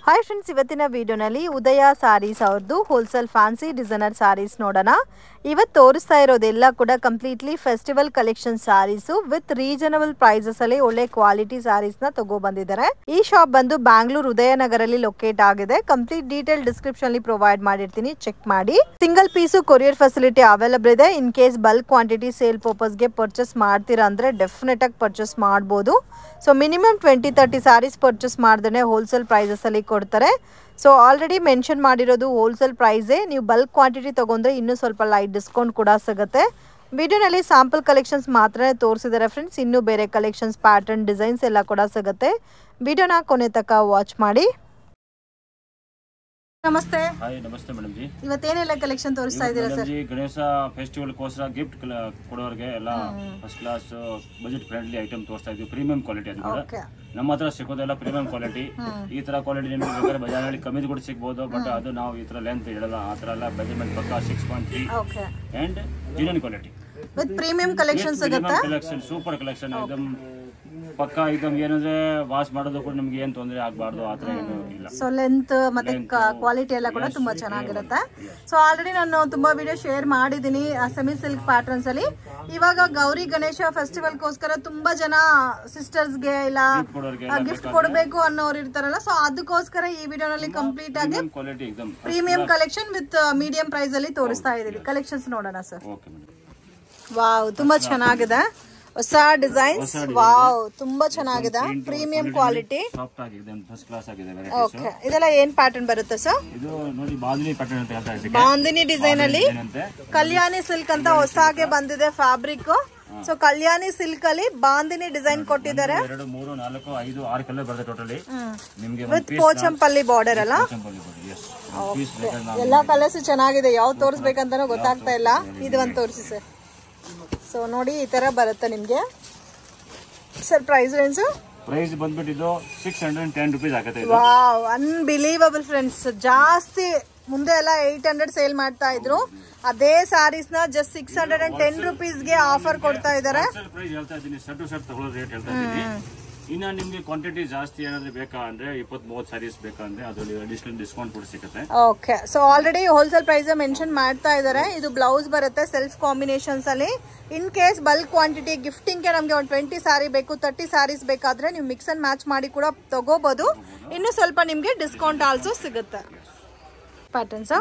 Hi friends, ಇವತ್ತಿನ ವಿಡಿಯೋನಲ್ಲಿ ಉದಯ ಸಾರೀಸ್ ಅವ್ರದ್ದು ಹೋಲ್ಸೇಲ್ ಫ್ಯಾನ್ಸಿ ಡಿಸೈನರ್ ಸಾರೀಸ್ ನೋಡೋಣ. ಇವತ್ತು ತೋರಿಸ್ತಾ ಇರೋದೆಲ್ಲ ಕೂಡ completely festival collection saris with reasonable prices ಅಲ್ಲಿ ಒಳ್ಳೆ ಕ್ವಾಲಿಟಿ ಸಾರೀಸ್ ನ ತಗೋ ಬಂದಿದ್ದಾರೆ. ಈ ಶಾಪ್ ಬಂದು ಬ್ಯಾಂಗ್ಳೂರ್ ಉದಯನಗರಲ್ಲಿ ಲೊಕೇಟ್ ಆಗಿದೆ. ಕಂಪ್ಲೀಟ್ ಡೀಟೇಲ್ ಡಿಸ್ಕ್ರಿಪ್ಷನ್ ಅಲ್ಲಿ ಪ್ರೊವೈಡ್ ಮಾಡಿರ್ತೀನಿ, ಚೆಕ್ ಮಾಡಿ. Single piece courier facility available ಇದೆ. In case bulk quantity sale purpose ಗೆ ಪರ್ಚೇಸ್ ಮಾಡ್ತೀರಾ ಅಂದ್ರೆ ಡೆಫಿನೆಟ್ ಆಗಿ ಪರ್ಚೇಸ್ ಮಾಡಬಹುದು. ಸೊ ಮಿನಿಮಮ್ 20-30 ಸಾರೀಸ್ ಪರ್ಚೇಸ್ ಮಾಡಿದ್ರೆ ಹೋಲ್ಸೇಲ್ ಪ್ರೈಸಸ್ ಅಲ್ಲಿ ಕೊಡ್ತಾರೆ. ಸೊ ಆಲ್ರೆಡಿ ಮೆನ್ಷನ್ ಮಾಡಿರೋದು ಹೋಲ್ಸೇಲ್ ಪ್ರೈಸೇ. ನೀವು ಬಲ್ಕ್ ಕ್ವಾಂಟಿಟಿ ತಗೊಂಡ್ರೆ ಇನ್ನೂ ಸ್ವಲ್ಪ ಲೈಟ್ ಡಿಸ್ಕೌಂಟ್ ಕೂಡ ಸಿಗುತ್ತೆ. ವಿಡಿಯೋನಲ್ಲಿ ಸ್ಯಾಂಪಲ್ ಕಲೆಕ್ಷನ್ಸ್ ಮಾತ್ರ ತೋರಿಸಿದ್ದಾರೆ ಫ್ರೆಂಡ್ಸ್. ಇನ್ನೂ ಬೇರೆ ಕಲೆಕ್ಷನ್ಸ್, ಪ್ಯಾಟರ್ನ್, ಡಿಸೈನ್ಸ್ ಎಲ್ಲ ಕೂಡ ಸಿಗುತ್ತೆ. ವಿಡಿಯೋನ ಕೊನೆ ತನಕ ವಾಚ್ ಮಾಡಿ. ನಮಸ್ತೆ. ಹಾಯ್, ನಮಸ್ತೆ ಮೇಡಮ್ ಜಿ. ಇವತ್ತೇನೆಲ್ಲ ಕಲೆಕ್ಷನ್ ತೋರಿಸ್ತಾ ಇದ್ದೀರಾ ಸರ್? ಜಿ, ಗಣೇಶ ಫೆಸ್ಟಿವಲ್ ಕೋಸ್ಕರ ಗಿಫ್ಟ್ ಕೊಡೋರಿಗೆ ಎಲ್ಲ first class budget friendly item ತೋರಿಸ್ತಾ ಇದ್ದೀವಿ. ಪ್ರೀಮಿಯಂ ಕ್ವಾಲಿಟಿ ಅದು ಕೂಡ ನಮ್ಮ ಹತ್ರ ಸಿಗೋದೆಲ್ಲ ಪ್ರೀಮಿಯಂ ಕ್ವಾಲಿಟಿ. ಈ ತರ ಕ್ವಾಲಿಟಿ ನಿಮಗೆ ಬೇಕಾದ್ರೆ ಬಜಾರಲ್ಲಿ ಕಮ್ಮಿ ಕೂಡ ಸಿಗ್ಬೋದು, ಬಟ್ ಅದು ನಾವು ಈ ತರ ಲೆಂತ್ ಇಡಲ್ಲ. ಆ ತರ ಎಲ್ಲ ಮೆಜರ್ಮೆಂಟ್ ಪಕ್ಕ 6.3 and genuine quality with premium collection ಸಿಗುತ್ತೆ. ಕಲೆಕ್ಷನ್ ಸೂಪರ್ ಕಲೆಕ್ಷನ್ एकदम ಪಕ್ಕ एकदम ಏನಂದ್ರೆ ವಾಶ್ ಮಾಡೋದು ಕೂಡ ನಿಮ್ಗೆ ಏನ್ ತೊಂದರೆ ಆಗಬಾರ್ದು, ಆ ತರ ಏನು ಇಲ್ಲ. ಸೊ ಲೆಂತ್ ಮತ್ತೆ ಕ್ವಾಲಿಟಿ ಎಲ್ಲ ಕೂಡ ತುಂಬಾ ಚೆನ್ನಾಗಿರುತ್ತೆ. ಸೊ ಆಲ್ರೆಡಿ ನಾನು ತುಂಬಾ ವಿಡಿಯೋ ಶೇರ್ ಮಾಡಿದೀನಿ ಸೆಮಿ ಸಿಲ್ಕ್ ಪ್ಯಾಟರ್ನ್ಸ್ ಅಲ್ಲಿ. ಇವಾಗ ಗೌರಿ ಗಣೇಶ ಫೆಸ್ಟಿವಲ್ ಗೋಸ್ಕರ ತುಂಬಾ ಜನ ಸಿಸ್ಟರ್ಸ್ ಗೆ ಇಲ್ಲ ಗಿಫ್ಟ್ ಕೊಡಬೇಕು ಅನ್ನೋರು ಇರ್ತಾರಲ್ಲ, ಸೊ ಅದಕ್ಕೋಸ್ಕರ ಈ ವಿಡಿಯೋನಲ್ಲಿ ಕಂಪ್ಲೀಟ್ ಆಗಿ premium collection with medium price ಅಲ್ಲಿ ತೋರಿಸ್ತಾ ಇದೀವಿ. ಕಲೆಕ್ಷನ್ಸ್ ನೋಡೋಣ ಸರ್. ವಾವ್, ತುಂಬಾ ಚೆನ್ನಾಗಿದೆ. ಹೊಸ ಡಿಸೈನ್ಸ್. ವಾವ್, ತುಂಬಾ ಚೆನ್ನಾಗಿದೆ. Premium quality. ಓಕೆ, ಇದೆಲ್ಲ ಏನ್ ಪ್ಯಾಟರ್ನ್ ಬರುತ್ತೆ ಸರ್? ಇದು ನೋಡಿ ಬಾಂದಿನಿ ಪ್ಯಾಟರ್ನ್ ಅಂತ ಹೇಳ್ತಾ ಇದ್ದೀವಿ. ಬಾಂದಿನಿ ಡಿಸೈನ್ ಅಲ್ಲಿ ಕಲ್ಯಾಣಿ ಸಿಲ್ಕ್ ಅಂತ ಹೊಸಾಗೆ ಬಂದಿದೆ ಫ್ಯಾಬ್ರಿಕ್. ಸೊ ಕಲ್ಯಾಣಿ ಸಿಲ್ಕ್ ಅಲ್ಲಿ ಬಾಂದಿನಿ ಡಿಸೈನ್ ಕೊಟ್ಟಿದ್ದಾರೆ. 2, 3, 4, 5, 6 ಕಲರ್ ಬರುತ್ತೆ ಟೋಟಲಿ ನಿಮಗೆ. ವಿತ್ ಪೋಚಂಪಲ್ಲಿ ಬಾರ್ಡರ್ ಅಲ್ಲ. ಎಲ್ಲಾ ಕಲರ್ಸ್ ಚೆನ್ನಾಗಿದೆ. ಯಾವ್ದು ತೋರಿಸ್ಬೇಕಂತಾನೂ ಗೊತ್ತಾಗ್ತಾ ಇಲ್ಲ. ಇದು ಒಂದು ತೋರಿಸಿ ಸರ್. ಸೊ ನೋಡಿ, ಈ ತರ ಬರುತ್ತೆ ನಿಮ್ಗೆ. Sir price range? ಪ್ರೈಸ್ ಬಂದ್ಬಿಟ್ಟು ಇದು 610 ರೂಪೀಸ್ ಆಗುತ್ತೆ. Wow, unbelievable friends. ಜಾಸ್ತಿ ಮುಂದೆ ಎಲ್ಲ 800 ಸೇಲ್ ಮಾಡ್ತಾ ಇದ್ರು. ಅದೇ ಸಾರೀಸ್ ನ ಜಸ್ಟ್ 610 ರೂಪೀಸ್ಗೆ ಆಫರ್ ಕೊಡ್ತಾ ಇದಾರೆ. ಇನ್ನ ನಿಮ್ಗೆ ಕ್ವಾಂಟಿಟಿ ಜಾಸ್ತಿ ಏನಾದ್ರು ಬೇಕಾ ಅಂದ್ರೆ 20-30 ಸಾರೀಸ್ ಬೇಕಾ ಅಂದ್ರೆ ಅದ್ರಲ್ಲಿ ಅಡಿಷನಲ್ ಡಿಸ್ಕೌಂಟ್ ಕೂಡ ಸಿಗುತ್ತೆ. Okay, so already wholesale price mention ಮಾಡ್ತಾ ಇದಾರೆ. ಇದು ಬ್ಲೌಸ್ ಬರುತ್ತೆ ಸೆಲ್ಫ್ ಕಾಂಬಿನೇಷನ್ಸ್ ಅಲ್ಲಿ. In case bulk quantity gifting ಗೆ ನಮ್ಗೆ ಒಂದು 20 ಸಾರಿ ಬೇಕು, 30 ಸಾರೀಸ್ ಬೇಕಾದ್ರೆ ನೀವು ಮಿಕ್ಸ್ ಅಂಡ್ ಮ್ಯಾಚ್ ಮಾಡಿ ಕೂಡ ತಗೋಬಹುದು. ಇನ್ನು ಸ್ವಲ್ಪ ನಿಮ್ಗೆ ಡಿಸ್ಕೌಂಟ್ ಆಲ್ಸೋ ಸಿಗುತ್ತೆ. ಪ್ಯಾಟರ್ನ್ಸ್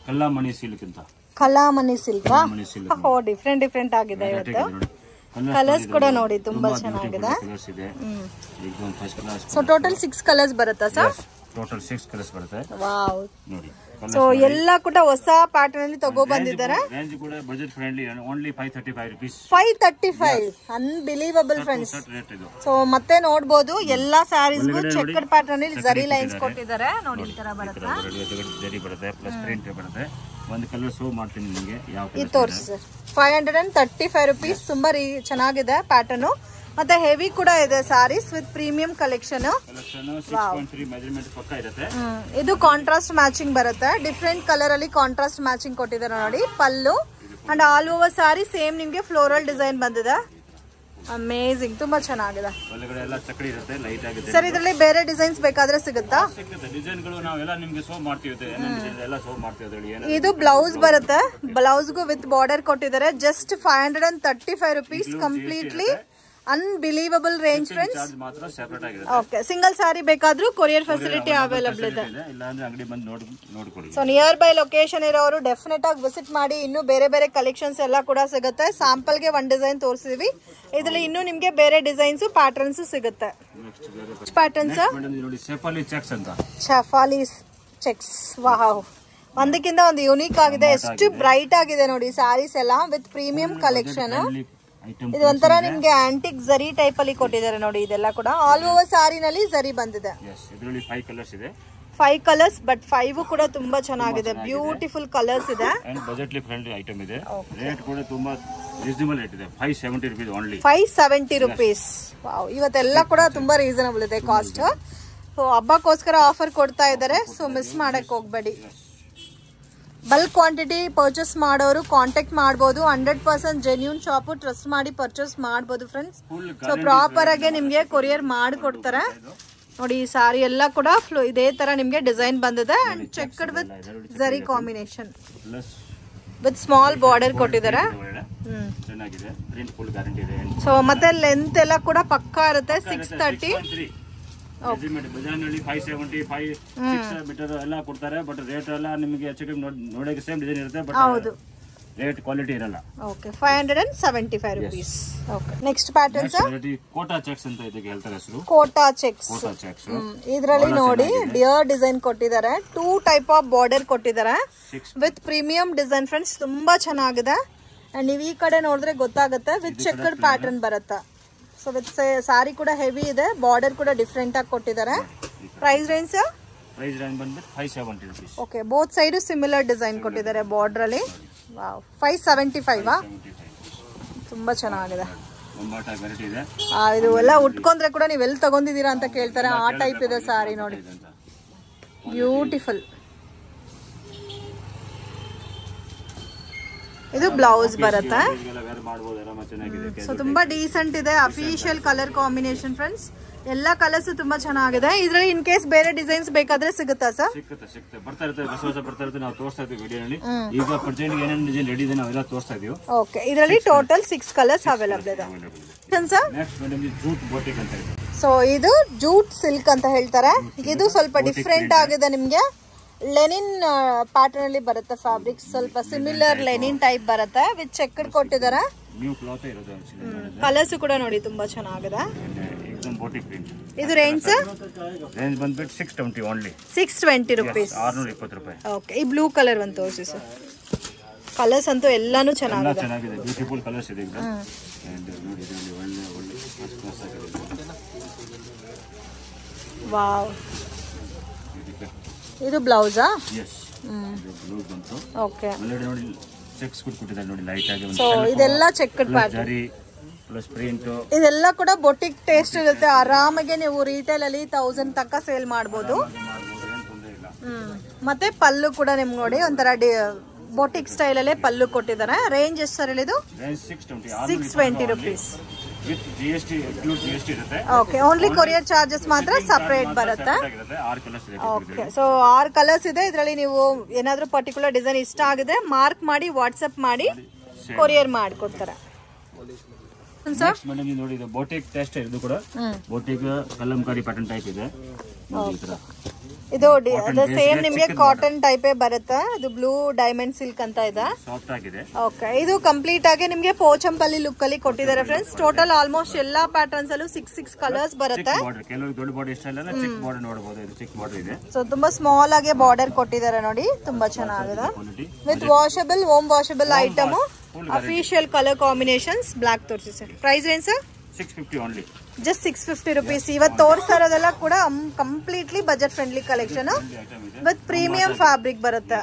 ಕಲ್ಲಾಮಣಿ ಸಿಲ್ಕ್ ಅಂತ. ಕಲ್ಲಾಮಣಿ ಸಿಲ್ಕ್. ಓ, ಡಿಫ್ರೆಂಟ್ ಆಗಿದೆ ಇವತ್ತು. ಕಲರ್ಸ್ ಕೂಡ ನೋಡಿ ತುಂಬಾ ಚೆನ್ನಾಗಿದೆ. ಸೊ ಟೋಟಲ್ 6 ಕಲರ್ಸ್ ಬರುತ್ತಾ ಸರ್? ಟೋಟಲ್ 6 ಕಲರ್ಸ್ ಬರುತ್ತೆ. ವಾವ್ ನೋಡಿ. ಸೊ ಎಲ್ಲ ಕೂಡ ಹೊಸ ಪ್ಯಾಟರ್ನ್ ಅಲ್ಲಿ ತಗೋ ಬಂದಿದ್ದಾರೆ. ರೇಂಜ್ ಕೂಡ budget friendly, only 535 rupees. 535 unbelievable friends. So ಮತ್ತೆ ನೋಡಬಹುದು ಎಲ್ಲಾ ಸ್ಯಾರೀಸ್ ಗೂ ಚೆಕ್ಡ್ ಪ್ಯಾಟರ್ನ್ ಅಲ್ಲಿ ಜರಿ ಲೈನ್ಸ್ ಕೊಟ್ಟಿದ್ದಾರೆ. ನೋಡಿ ಈ ತರ ಬರುತ್ತೆ. ಜರಿ ಬರುತ್ತೆ ಪ್ಲಸ್ ಪ್ರಿಂಟ್ ಬರುತ್ತೆ. ಒಂದು ಕಲರ್ ಶೋ ಮಾಡ್ತೀನಿ ನಿಮಗೆ. ಯಾವ ಇದು ತೋರಿಸಿ ಸರ್. 535 ರೂಪೀಸ್. ತುಂಬಾ ಚೆನ್ನಾಗಿದೆ ಪ್ಯಾಟರ್ನ್. ಮತ್ತೆ ಹೆವಿ ಕೂಡ ಇದೆ saris with premium collection. 6.3 measurement ಪಕ್ಕ ಇರುತ್ತೆ. ಇದು ಕಾಂಟ್ರಾಸ್ಟ್ ಮ್ಯಾಚಿಂಗ್ ಬರುತ್ತೆ. ಡಿಫ್ರೆಂಟ್ ಕಲರ್ ಅಲ್ಲಿ ಕಾಂಟ್ರಾಸ್ಟ್ ಮ್ಯಾಚಿಂಗ್ ಕೊಟ್ಟಿದ್ದಾರೆ ನೋಡಿ. Pallu and all over sari same ನಿಮ್ಗೆ ಫ್ಲೋರಲ್ ಡಿಸೈನ್ ಬಂದಿದೆ. ಅಮೇಜಿಂಗ್, ತುಂಬಾ ಚೆನ್ನಾಗಿದೆ. ಒಳಗಡೆ ಎಲ್ಲ ಚಕಡಿ ಇರುತ್ತೆ, ಲೈಟ್ ಆಗಿದೆ ಸರ್. ಇದರಲ್ಲಿ ಬೇರೆ ಡಿಸೈನ್ಸ್ ಬೇಕಾದ್ರೆ ಸಿಗುತ್ತಾ? ಸಿಗುತ್ತೆ. ಡಿಸೈನ್ಗಳು ನಾವೆಲ್ಲ ನಿಮಗೆ ಶೋ ಮಾಡ್ತೀವಿ. ಎಲ್ಲ ಶೋ ಮಾಡ್ತೀವಿ. ಇದು ಬ್ಲೌಸ್ ಬರುತ್ತೆ. ಬ್ಲೌಸ್ಗೂ ವಿತ್ ಬಾರ್ಡರ್ ಕೊಟ್ಟಿದ್ದಾರೆ. Just 535 rupees. Completely unbelievable range friends. Okay, single sari ಬೇಕಾದ್ರೂ ಕೊರಿಯರ್ ಫೆಸಿಲಿಟಿ ಅವೈಲಬಲ್ ಇದೆ. ಸೊ ನಿಯರ್ ಬೈ ಲೊಕೇಶನ್ ಇರೋರು ಡೆಫಿನೆಟ್ ಆಗಿ ವಿಸಿಟ್ ಮಾಡಿ. ಇನ್ನು ಬೇರೆ ಬೇರೆ ಕಲೆಕ್ಷನ್ಸ್ ಎಲ್ಲ ಕೂಡ ಸಿಗುತ್ತೆ. ಸ್ಯಾಂಪಲ್ ಗೆ ಒಂದು ಡಿಸೈನ್ ತೋರಿಸಿದ್ವಿ. ಇದರಲ್ಲಿ ಇನ್ನು ನಿಮ್ಗೆ ಬೇರೆ ಡಿಸೈನ್ಸ್, ಪ್ಯಾಟರ್ನ್ಸ್ ಸಿಗುತ್ತೆ. Patterns Shafali cheques. ವಾವ್, ಒಂದಕ್ಕಿಂತ ಒಂದು ಯೂನಿಕ್ ಆಗಿದೆ. ಎಷ್ಟು ಬ್ರೈಟ್ ಆಗಿದೆ ನೋಡಿ ಸಾರೀಸ್ ಎಲ್ಲ ವಿತ್ ಪ್ರೀಮಿಯಂ ಕಲೆಕ್ಷನ್. ಇದು ಒಂಥರ ನಿಮ್ಗೆ ಆಂಟಿಕ್ ಜರಿ ಟೈಪ್ ಅಲ್ಲಿ ಕೊಟ್ಟಿದ್ದಾರೆ ನೋಡಿ. ಇದೆಲ್ಲ ಕೂಡ ಆಲ್ ಓವರ್ ಸಾರಿನಲ್ಲಿ ಜರಿ ಬಂದಿದೆ. 5 ಕಲರ್ಸ್, ಬಟ್ 5 ಕೂಡ ತುಂಬಾ ಚೆನ್ನಾಗಿದೆ. ಬ್ಯೂಟಿಫುಲ್ ಕಲರ್ಸ್ ಇದೆ. ಬಜೆಟ್ಲಿ ಫ್ರೆಂಡ್ಲಿ ಐಟಮ್ ಇದೆ. ರೇಟ್ ಕೂಡ ತುಂಬಾ ರೀಸನಬಲ್ ರೇಟ್ ಇದೆ. 570 ರೂಪೀಸ್ ಓನ್ಲಿ. 570 ರೂಪೀಸ್. ವಾವ್, ಇವತ್ತೆಲ್ಲ ಕೂಡ ತುಂಬಾ ರೀಸನಬಲ್ ಇದೆ ಕಾಸ್ಟ್. ಸೊ ಹಬ್ಬಕ್ಕೋಸ್ಕರ ಆಫರ್ ಕೊಡ್ತಾ ಇದ್ದಾರೆ. ಸೊ ಮಿಸ್ ಮಾಡಕ್ ಹೋಗ್ಬೇಡಿ. ಬಲ್ಕ್ ಕ್ವಾಂಟಿಟಿ ಪರ್ಚೇಸ್ ಮಾಡೋರು ಕಾಂಟ್ಯಾಕ್ಟ್ ಮಾಡಬಹುದು. 100% ಜೆನ್ಯೂನ್ ಶಾಪ್, ಟ್ರಸ್ಟ್ ಮಾಡಿ ಪರ್ಚೇಸ್ ಮಾಡಬಹುದು ಫ್ರೆಂಡ್ಸ್. ಸೊ ಪ್ರಾಪರ್ ಆಗಿ ನಿಮ್ಗೆ ಕೊರಿಯರ್ ಮಾಡಿ ಕೊಡ್ತಾರೆ. ನೋಡಿ ಈ ಸಾರಿ ಎಲ್ಲ ಕೂಡ ಇದೇ ತರ ನಿಮ್ಗೆ ಡಿಸೈನ್ ಬಂದಿದೆ ಅಂಡ್ ಚೆಕ್ಡ್ ವಿತ್ ಜರಿ ಕಾಂಬಿನೇಷನ್ ವಿತ್ ಸ್ಮಾಲ್ ಬಾರ್ಡರ್ ಕೊಟ್ಟಿದ್ದಾರೆ. ಚೆನ್ನಾಗಿದೆ, ಪ್ರಿಂಟ್ ಫುಲ್ ಗ್ಯಾರಂಟಿ ಇದೆ. ಸೊ ಮತ್ತೆ ಲೆಂತ್ ಎಲ್ಲ ಕೂಡ ಪಕ್ಕಾ ಇರುತ್ತೆ. 630 ಬಜಾರ್ನಲ್ಲಿ 570 5 ಮೀಟರ್ ಎಲ್ಲ ಕೊಡ್ತಾರೆ. ಬಟ್ ರೇಟ್ ಎಲ್ಲ ನಿಮಗೆ ಹೆಚ್ಚು ನೋಡಕ್ಕೆ ಸೇಮ್ ಡಿಸೈನ್ ಇರುತ್ತೆ, ಬಟ್ ರೇಟ್ ಕ್ವಾಲಿಟಿ ಇರಲ್ಲ. Okay 575 rupees. Okay next pattern sir Kota checks ಅಂತ ಇದಕ್ಕೆ ಹೇಳ್ತಾರೆ ಹೆಸರು. ಕೋಟಾ ಚೆಕ್ಸ್. ಇದರಲ್ಲಿ ನೋಡಿ ಡಿಯರ್ ಡಿಸೈನ್ ಕೊಟ್ಟಿದ್ದಾರೆ. 2 ಟೈಪ್ ಆಫ್ ಬಾರ್ಡರ್ ಕೊಟ್ಟಿದ್ದಾರೆ ವಿತ್ ಪ್ರೀಮಿಯಂ ಡಿಸೈನ್ ಫ್ರೆಂಡ್ಸ್. ತುಂಬಾ ಚೆನ್ನಾಗಿದೆ. ಅಂಡ್ ನೀವು ಈ ಕಡೆ ನೋಡಿದ್ರೆ ಗೊತ್ತಾಗುತ್ತೆ ವಿತ್ ಚೆಕ್ಡ್ ಪ್ಯಾಟರ್ನ್ ಬರುತ್ತೆ. ಸೊ ವಿತ್ ಸಾರಿ ಕೂಡ ಹೆವಿ ಇದೆ, ಬಾರ್ಡರ್ ಕೂಡ ಡಿಫ್ರೆಂಟ್ ಆಗಿ ಕೊಟ್ಟಿದ್ದಾರೆ. Price range sir? Price range ಬಂದ್ಬಿಟ್ಟು 570 rupees. Okay both side similar design ಕೊಟ್ಟಿದ್ದಾರೆ ಬಾರ್ಡರ್ ಅಲ್ಲಿ. ವಾವ್ 575 ತುಂಬಾ ಚೆನ್ನಾಗಿದೆ. ಇದು ಎಲ್ಲ ಉಟ್ಕೊಂಡ್ರೆ ಕೂಡ ನೀವು ಎಲ್ಲಿ ತಗೊಂಡಿದ್ದೀರಾ ಅಂತ ಕೇಳ್ತಾರೆ, ಆ ಟೈಪ್ ಇದೆ ಸಾರಿ. ನೋಡಿ ಬ್ಯೂಟಿಫುಲ್. ಇದು ಬ್ಲೌಸ್ ಬರುತ್ತೆ. ಸೊ ತುಂಬಾ ಡೀಸೆಂಟ್ ಇದೆ. Official colour combination friends. ಎಲ್ಲಾ ಕಲರ್ಸ್ ತುಂಬಾ ಚೆನ್ನಾಗಿದೆ. ಇದ್ರಲ್ಲಿ ಇನ್ ಕೇಸ್ ಬೇರೆ ಡಿಸೈನ್ಸ್ ಬೇಕಾದ್ರೆ ಸಿಗುತ್ತಾ ಸರ್? ಸಿಗುತ್ತೆ, ಬರ್ತಾ ಇರುತ್ತೆ, ಹೊಸ ಬರ್ತಾ ಇರುತ್ತೆ. ನಾವು ತೋರಿಸ್ತಾ ಇದ್ದೀವಿ ವಿಡಿಯೋನಲ್ಲಿ. ಈಗ ಪ್ರೆಸೆಂಟ್ ಏನೇನು ಡಿಸೈನ್ ರೆಡಿ ಇದೆ ನಾವೆಲ್ಲ ತೋರಿಸ್ತಾ ಇದೀವಿ. ಓಕೆ ಇದರಲ್ಲಿ ಟೋಟಲ್ 6 ಕಲರ್ಸ್ ಅವೈಲಬಲ್ ಇದೆ. ನೆಕ್ಸ್ಟ್ ಮೇಡಮ್ ಜೂಟ್ ಬೋಟಿಕ್ ಅಂತ ಇದೆ. ಸೊ ಇದು ಜೂಟ್ ಸಿಲ್ಕ್ ಅಂತ ಹೇಳ್ತಾರೆ. ಇದು ಸ್ವಲ್ಪ ಡಿಫ್ರೆಂಟ್ ಆಗಿದೆ. ನಿಮ್ಗೆ ಲೆನಿನ್ ಪ್ಯಾಟರ್ನ್ ಅಲ್ಲಿ ಬರುತ್ತೆ. ಫ್ಯಾಬ್ರಿಕ್ ಸ್ವಲ್ಪ ಸಿಮಿಲರ್ ಲೆನಿನ್ ಟೈಪ್ ಬರುತ್ತೆ ವಿತ್ ಚೆಕ್ಡ್ ಕೊಟ್ಟಿದ್ದಾರೆ. ಕಲರ್ಸ್ ಕೂಡ ನೋಡಿ ತುಂಬಾ ಚೆನ್ನಾಗಿದೆ. ಇದು ರೇಂಜ್ ರೇಂಜ್ ಬಂದ್ಬಿಟ್ಟು 620 ಓನ್ಲಿ. 620 ರೂಪೀಸ್. 620 ರೂಪಾಯಿ. ಓಕೆ ಈ ಬ್ಲೂ ಕಲರ್ ಒಂದು ತೋರಿಸಿ ಸರ್. ಕಲರ್ಸ್ ಅಂತೂ ಎಲ್ಲಾನು ಚೆನ್ನಾಗಿದೆ. ಬ್ಯೂಟಿಫುಲ್ ಕಲರ್ಸ್ ಇದೆ. ವಾವ್ ಇದು ಬ್ಲೌಸಾ? ಓಕೆ ಸೊ ಇದೆಲ್ಲ ಚೆಕ್ಡ್ ಪ್ಯಾಟರ್ನ್. ಇದೆಲ್ಲ ಕೂಡ ಬೊಟಿಕ್ ಟೇಸ್ಟ್ ಇರುತ್ತೆ. ಆರಾಮಾಗಿ ನೀವು ರಿಟೇಲ್ ಅಲ್ಲಿ 1000 ತನಕ ಸೇಲ್ ಮಾಡಬಹುದು. ಮತ್ತೆ ಪಲ್ಲು ಕೂಡ ನಿಮ್ಗೆ ನೋಡಿ ಒಂಥರ ಬೊಟಿಕ್ ಸ್ಟೈಲ್ ಅಲ್ಲೇ ಪಲ್ಲು ಕೊಟ್ಟಿದ್ದಾರೆ. ರೇಂಜ್ ಎಷ್ಟು ಸರ್ ಹೇಳಿದು? 620 rupees. Okay only courier charges ಮಾತ್ರ ಸಪರೇಟ್ ಬರುತ್ತೆ. ಓಕೆ ಸೊ 6 ಕಲರ್ಸ್ ಇದೆ. ಇದರಲ್ಲಿ ನೀವು ಏನಾದ್ರೂ ಪರ್ಟಿಕ್ಯುಲರ್ ಡಿಸೈನ್ ಇಷ್ಟ ಆಗಿದೆ ಮಾರ್ಕ್ ಮಾಡಿ ವಾಟ್ಸ್ಆಪ್ ಮಾಡಿ ಕೊರಿಯರ್ ಮಾಡಿಕೊಡ್ತಾರೆ. ನೋಡಿ ಇದು ಬೋಟಿಕ್ ಟೆಸ್ಟ್ ಇದು ಕೂಡ ಬೋಟಿಕ್ ಕಲಂಕಾರಿ ಪ್ಯಾಟರ್ನ್ ಟೈಪ್ ಇದೆ. ಇದು ಸೇಮ್ ನಿಮ್ಗೆ ಕಾಟನ್ ಟೈಪೇ ಬರುತ್ತೆ. ಇದು ಬ್ಲೂ ಡೈಮಂಡ್ ಸಿಲ್ಕ್ ಅಂತ ಇದೆ. ಸಾಫ್ಟ್ ಆಗಿದೆ. ಓಕೆ ಇದು ಕಂಪ್ಲೀಟ್ ಆಗಿ ನಿಮ್ಗೆ ಪೋಚಂಪಲ್ಲಿ ಲುಕ್ ಅಲ್ಲಿ ಕೊಟ್ಟಿದ್ದಾರೆ ಫ್ರೆಂಡ್ಸ್. ಟೋಟಲ್ ಆಲ್ಮೋಸ್ಟ್ ಎಲ್ಲಾ ಪ್ಯಾಟರ್ನ್ಸ್ ಅಲ್ಲೂ 6 ಕಲರ್ಸ್ ಬರುತ್ತೆ. ಕೆಲವರು ದೊಡ್ಡ ಬಾರ್ಡರ್ ಇಷ್ಟ ಇಲ್ಲ, ಚಿಕ್ಕ ಬಾರ್ಡರ್ ನೋಡಬಹುದು. ಇದು ಚಿಕ್ಕ ಬಾರ್ಡರ್ ಇದೆ. ಸೊ ತುಂಬಾ ಸ್ಮಾಲ್ ಆಗಿ ಬಾರ್ಡರ್ ಕೊಟ್ಟಿದ್ದಾರೆ ನೋಡಿ. ತುಂಬಾ ಚೆನ್ನಾಗಿದೆ. With washable home washable item. Official colour combinations. Black ತೋರಿಸಿ sir. Price range sir? 650 only. Just 650 rupees. ಇವತ್ತು ತೋರಿಸ್ತಾ ಇರೋದೆಲ್ಲ ಕೂಡ completely budget friendly collection with premium fabric ಬರುತ್ತೆ.